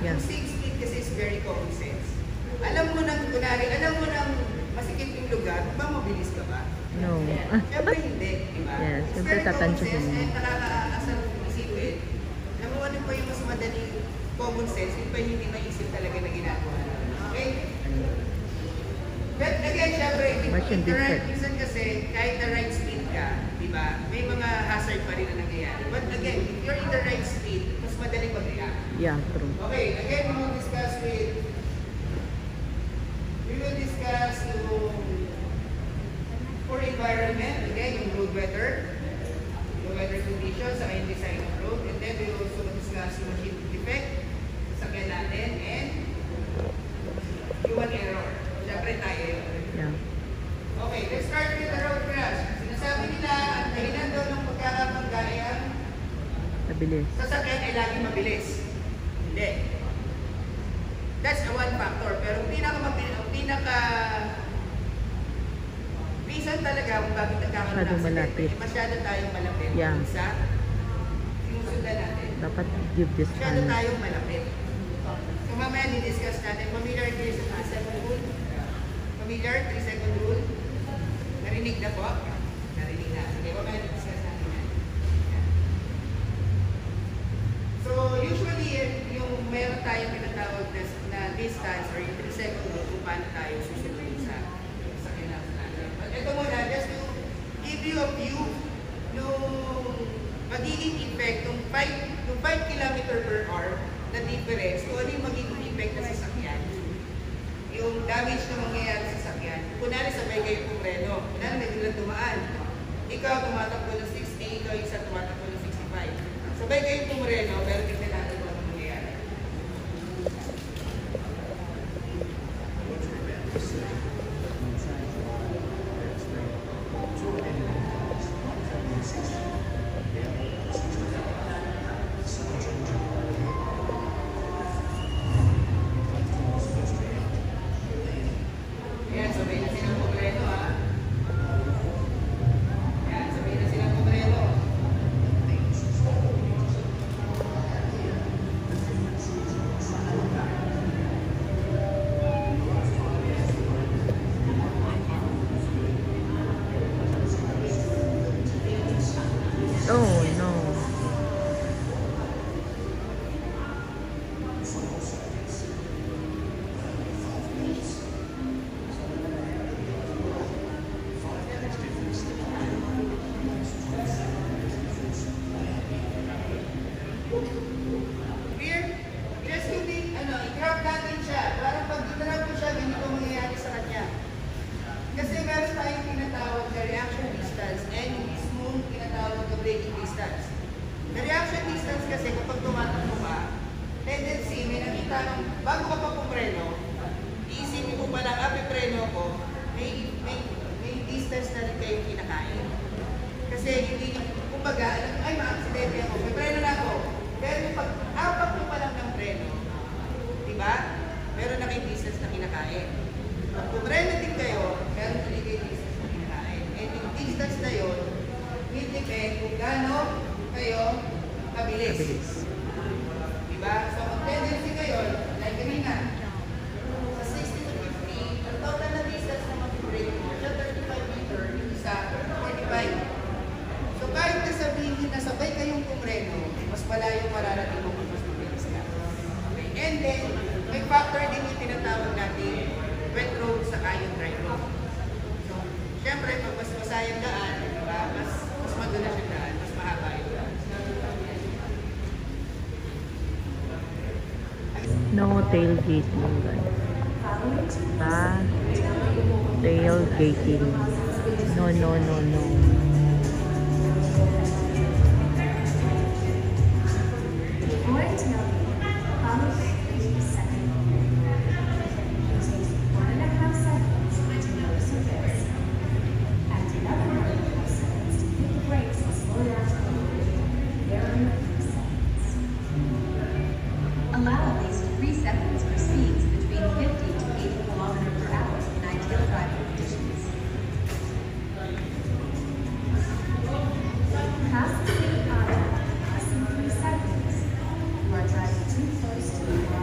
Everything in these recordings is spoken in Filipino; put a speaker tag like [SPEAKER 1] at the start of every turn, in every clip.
[SPEAKER 1] Yeah.
[SPEAKER 2] Yung 6 feet kasi is very common sense. Alam mo nang, kunwari, alam mo nang masikip yung lugar, ba mabilis ka ba?
[SPEAKER 1] No.
[SPEAKER 2] Siyempre hindi, di ba?
[SPEAKER 1] Yes,
[SPEAKER 2] It's
[SPEAKER 1] siyempre
[SPEAKER 2] very common
[SPEAKER 1] tatansyuhin
[SPEAKER 2] sense
[SPEAKER 1] mo.
[SPEAKER 2] and nakakaasar isipin. Alam mo ano pa yung mas madaling common sense, yun pa yung hindi maisip talaga na ginagawa. Okay? But again, syempre, minsan kasi kahit the right speed ka, di ba, may mga hazard pa rin na nangyayari. But again, if you're in the right speed, mas madaling mag-react.
[SPEAKER 1] Yeah, true.
[SPEAKER 2] Okay, again, we will discuss yung for environment, again, yung road weather conditions, sa yung design of road, and then we will also discuss yung machine defect, sasakyan natin, and human error. Siyempre tayo yun.
[SPEAKER 1] Yeah.
[SPEAKER 2] Okay, let's start with the road crash. Sinasabi nila, ang dahilan daw ng pagkakapanggaya,
[SPEAKER 1] Mabilis.
[SPEAKER 2] sasakyan ay laging mabilis. Hindi. That's a one factor. Pero pinaka reason talaga kung bakit nagkakaroon ng accident, masyado tayong malapit.
[SPEAKER 1] Yeah.
[SPEAKER 2] Sa sinusundan natin.
[SPEAKER 1] Dapat give this
[SPEAKER 2] Masyado
[SPEAKER 1] time.
[SPEAKER 2] tayong malapit. So mamaya di-discuss natin. Familiar with the 3-second rule? Familiar? 3-second rule? Narinig na po? Narinig na. Sige, mamaya di-discuss natin yan. So usually, yung meron tayong pinatawag na distance or yung 3-second rule kung paano tayo susunod sa kinasa natin. But ito muna, just to give you a view nung magiging effect ng 5 km per hour na difference, kung ano yung magiging effect na sasakyan. Yung damage na mangyayari sa sasakyan. Kunwari sabay kayo pumreno, kunwari may bilang dumaan. Ikaw tumatakbo ng 60, ikaw isa tumatakbo ng 65. Sabay kayo pumreno, pero tignan natin kung ano mangyayari. Ayan, sabay na silang pumreno ha. Ayan, sabay na silang pumreno.
[SPEAKER 1] Oh, no.
[SPEAKER 2] Here, just to be, i-grab natin siya. Parang pag i-grab ko siya, ganito mangyayari sa kanya. Kasi meron tayong tinatawag na reaction distance and yung mismong tinatawag na braking distance. The reaction distance kasi kapag tumatakbo ka, tendency, may nakita nung, bago ka pa pumreno, iisipin mo palang, preno ko, may distance na rin kayong kinakain. Kasi hindi, kumbaga, ay ma-accidente ako, may preno na ako. Pero yung pag-apak mo pa lang ng preno, diba? Meron na kayong distance na kinakain. Pag pumreno din kayo, meron na rin kayong distance na kinakain. And yung distance na yun, will depend kung gaano kayo mabilis. Diba? So, ang tendency kayo, like kanina, sa 60 to 50, ang total na distance na mag-break mo, siya 35 meter, yung isa, 45. So, kahit nasabihin na sabay kayong pumreno, mas malayo mararating mo kung mas mabilis ka. Okay? And then, may factor din yung tinatawag natin wet road sa yung dry road. So, syempre, pag mas masayang daan, diba? Mas madulas yung daan, mas mahaba yung daan.
[SPEAKER 1] No tailgating, guys. Tailgating. No, no, no, no.
[SPEAKER 3] Allow at least 3 seconds for speeds between 50 to 80 km/h in ideal driving conditions. Pass the speed limit less than 3 seconds. You are driving too close to the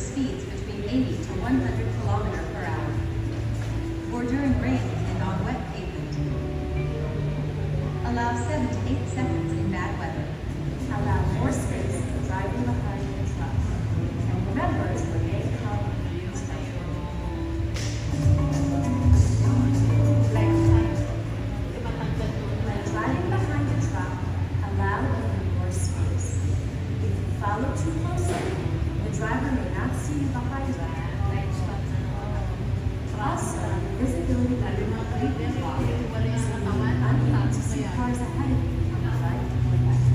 [SPEAKER 3] speeds between 80 to 100 km per hour, or during rain and on wet pavement. Allow 7 to 8 seconds in bad weather.
[SPEAKER 4] Allow more space for driving behind the truck. And remember to remain calm and respectful. When driving behind the truck, allow even more space. If you follow too closely, the driver may not see you behind you. Also, visibility will be completely blocked, so you will be unable to see cars ahead of you on the right or left.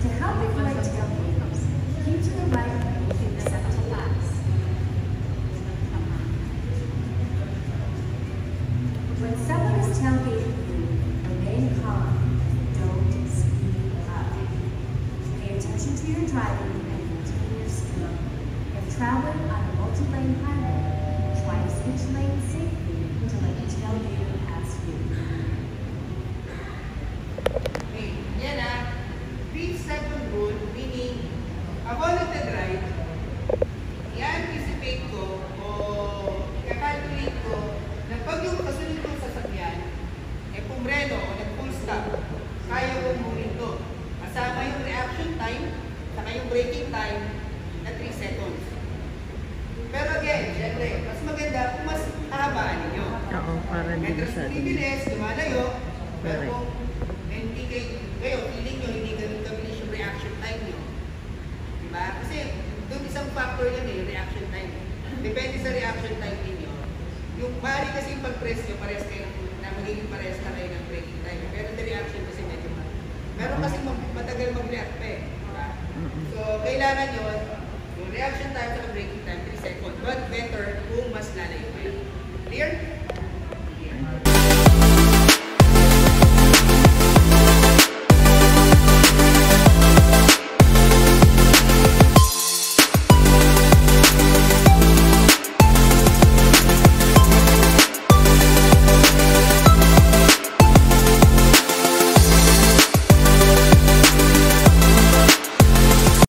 [SPEAKER 4] To help avoid tailgaters, keep to the right lane except to pass. When someone is tailgating you, remain calm. Don't speed up. Pay attention to your driving and maintain your speed. If traveling on a multi-lane highway, try to switch lanes safely to let the tailgater pass you.
[SPEAKER 2] Okay, yan ah. 3-second rule, meaning, ako nagdadrive, i-anticipate ko o i-calculate ko na pag yung kasunod kong sasakyan, pumreno o nag-full stop, kaya kong huminto. Kasama yung reaction time, saka yung braking time na 3 seconds. Pero again, syempre, mas maganda kung mas hahabaan ninyo.
[SPEAKER 1] Oo, para hindi
[SPEAKER 2] Entras
[SPEAKER 1] masyado.
[SPEAKER 2] bumibilis, lumalayo, pero
[SPEAKER 1] Correct.
[SPEAKER 2] kung hindi kayo, feeling nyo, hindi ganun kabilis yung reaction time nyo. Diba? Kasi doon isang factor yan yung reaction time. Depende sa reaction time ninyo. Yung maaari kasi yung pag-press nyo, parehas kayo na magiging parehas na kayo ng braking time. Pero the reaction kasi medyo meron kasi matagal mag-react pa eh. Diba? So, kailangan nyo, yung reaction time sa braking time, 3 seconds. But better kung mas lalayo kayo. Clear?